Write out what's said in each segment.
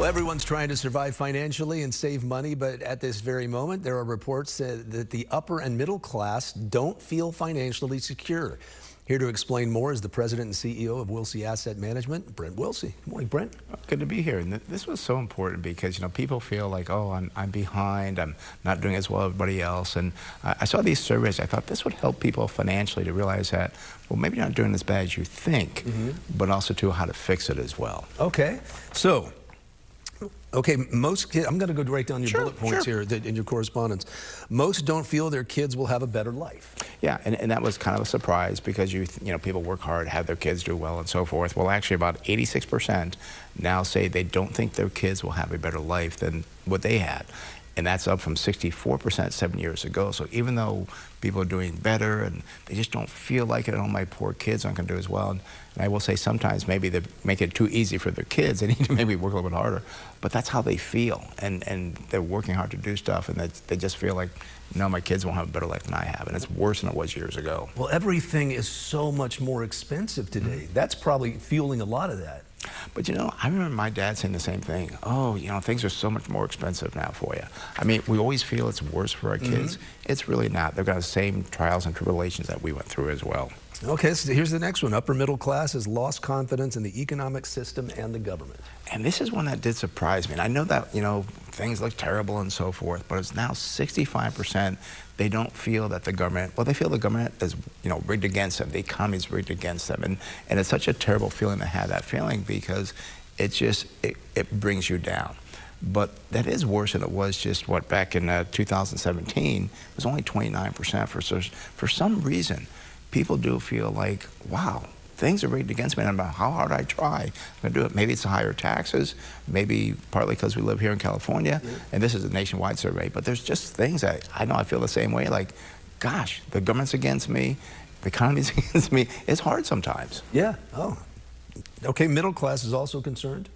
Well, everyone's trying to survive financially and save money, but at this very moment, there are reports that the upper and middle class don't feel financially secure. Here to explain more is the president and CEO of Wilsey Asset Management, Brent Wilsey. Good morning, Brent. Good to be here. And this was so important because, people feel like, oh, I'm behind, I'm not doing as well as everybody else. And I saw these surveys. I thought this would help people financially to realize that, well, maybe you're not doing as bad as you think, but also to how to fix it as well. Okay. So, most kids, I'm going to go right down your bullet points here in your correspondence. Most don't feel their kids will have a better life. Yeah, and that was kind of a surprise because people work hard, have their kids do well and so forth. Well, actually about 86% now say they don't think their kids will have a better life than what they had. And that's up from 64% 7 years ago. So even though people are doing better and they just don't feel like it, oh, my poor kids aren't going to do as well. And I will say sometimes maybe they make it too easy for their kids. They need to maybe work a little bit harder. But that's how they feel. And they're working hard to do stuff. And they just feel like, no, my kids won't have a better life than I have. And it's worse than it was years ago. Well, everything is so much more expensive today. That's probably fueling a lot of that. But I remember my dad saying the same thing. Oh, things are so much more expensive now for you. I mean, we always feel it's worse for our kids. It's really not. They've got the same trials and tribulations that we went through as well. Okay, so here's the next one. Upper middle class has lost confidence in the economic system and the government. And this is one that did surprise me. And I know that, things look terrible and so forth, but it's now 65%. They don't feel that the government, well, they feel the government is, rigged against them. The economy is rigged against them. And it's such a terrible feeling to have that feeling because it brings you down. But that is worse than it was just, back in 2017, it was only 29%. For some reason, people do feel like, wow, things are rigged against me, and how hard I try, I'm going to do it. Maybe it's the higher taxes, maybe partly because we live here in California, and this is a nationwide survey, but there's just things that I know I feel the same way, like, gosh, the government's against me, the economy's against me. It's hard sometimes. Yeah, okay, middle class is also concerned?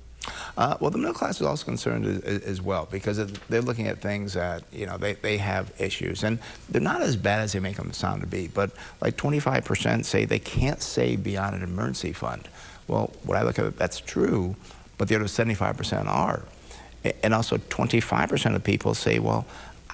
Well, the middle class is also concerned as well because they're looking at things that, they have issues. And they're not as bad as they make them sound to be, but like 25% say they can't save beyond an emergency fund. Well, when I look at it, that's true, but the other 75% are. And also 25% of people say, well,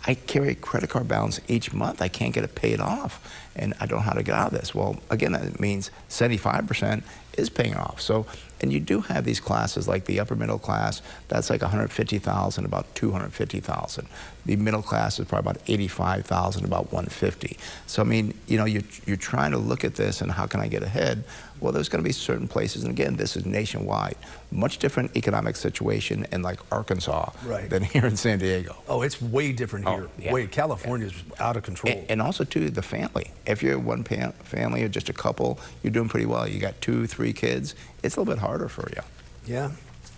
I carry a credit card balance each month. I can't get it paid off, and I don't know how to get out of this. Well, again, that means 75% is paying off. So, and you do have these classes like the upper middle class. That's like 150,000, about 250,000. The middle class is probably about 85,000, about 150. So I mean, you're trying to look at this and how can I get ahead? Well, there's going to be certain places, and again, this is nationwide. Much different economic situation in like Arkansas than here in San Diego. Oh, it's way different here. Yeah. California's out of control. And also too, the family. If you're one family or just a couple, you're doing pretty well. You got 2, 3 kids. It's a little bit harder for you. Yeah.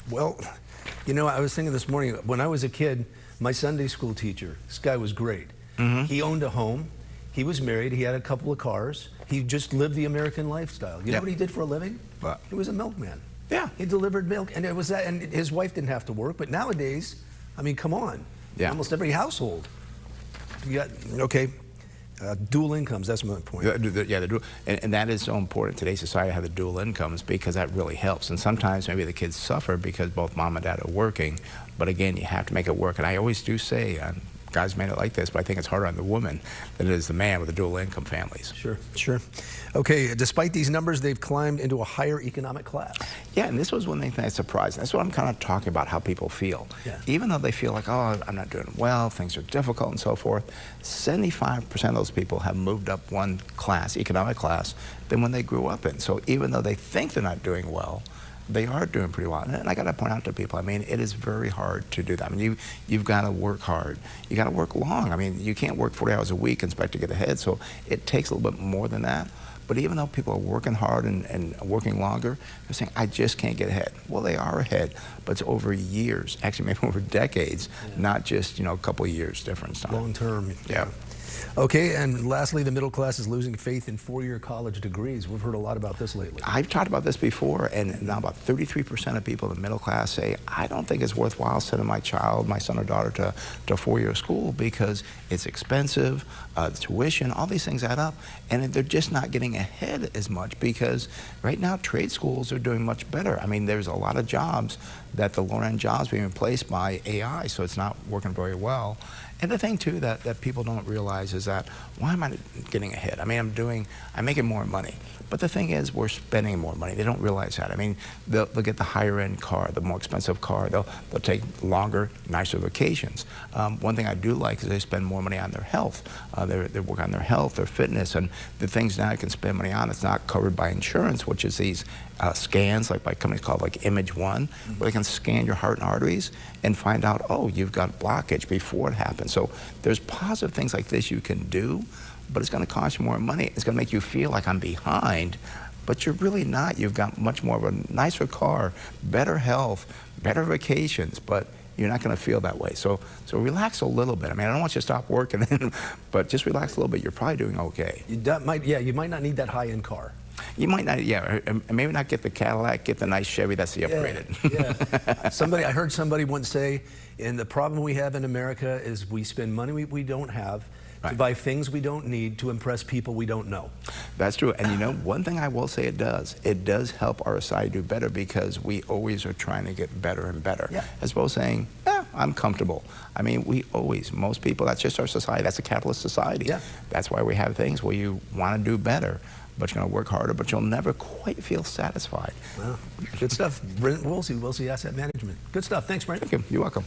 Well, I was thinking this morning, when I was a kid, my Sunday school teacher, this guy was great. He owned a home. He was married. He had a couple of cars. He just lived the American lifestyle. You know what he did for a living? What? He was a milkman. Yeah. He delivered milk, and it was that. And his wife didn't have to work. But nowadays, I mean, come on. Yeah. Almost every household. You got dual incomes. That's my point. The dual, and that is so important in today's society to have the dual incomes because that really helps. And sometimes maybe the kids suffer because both mom and dad are working. But again, you have to make it work. And I always do say, guys may not like this, but I think it's harder on the woman than it is the man with the dual income families. Sure. Okay, despite these numbers, they've climbed into a higher economic class. Yeah, and this was one thing that surprised me. That's what I'm kind of talking about, how people feel. Yeah. Even though they feel like, oh, I'm not doing well, things are difficult and so forth, 75% of those people have moved up one class, economic class, than when they grew up in. So even though they think they're not doing well, they are doing pretty well. And I got to point out to people, I mean, it is very hard to do that. I mean, you've got to work hard. You got to work long. I mean, you can't work 40 hours a week and expect to get ahead. So it takes a little bit more than that. But even though people are working hard and working longer, they're saying, I just can't get ahead. Well, they are ahead, but it's over years, actually maybe over decades, not just, a couple of years difference. Long term. Yeah. Okay, and lastly, the middle class is losing faith in four-year college degrees. We've heard a lot about this lately. I've talked about this before, and now about 33% of people in the middle class say, I don't think it's worthwhile sending my child, my son or daughter, to four-year school because it's expensive, the tuition, all these things add up, and they're just not getting ahead as much because right now trade schools are doing much better. I mean, there's a lot of jobs that the lower end jobs being replaced by AI, so it's not working very well. And the thing too that people don't realize is that, why am I getting ahead? I mean, I'm making more money. But the thing is, we're spending more money. They don't realize that. I mean, they'll get the higher end car, the more expensive car. They'll take longer, nicer vacations. One thing I do like is they spend more money on their health. They work on their health, their fitness, and the things now you can spend money on, it's not covered by insurance, which is these scans, like by companies called like Image One, where they can scan your heart and arteries and find out, oh, you've got blockage before it happens. So there's positive things like this you can do, but it's going to cost you more money. It's going to make you feel like I'm behind, but you're really not. You've got much more of a nicer car, better health, better vacations, but you're not going to feel that way. So relax a little bit. I mean, I don't want you to stop working, but just relax a little bit. You're probably doing okay. You might not need that high-end car. You might not, yeah, maybe not get the Cadillac, get the nice Chevy, that's the upgraded. Yeah. I heard somebody once say, and the problem we have in America is we spend money we don't have to buy things we don't need to impress people we don't know. That's true. And you know, one thing I will say it does help our society do better, because we always are trying to get better and better. Yeah. As opposed to saying, I'm comfortable. I mean, most people, that's just our society. That's a capitalist society. Yeah. That's why we have things where you want to do better, but you're going to work harder, but you'll never quite feel satisfied. Wow. Good stuff. Brent Wilsey, Wilsey Asset Management. Good stuff. Thanks, Brent. Thank you. You're welcome.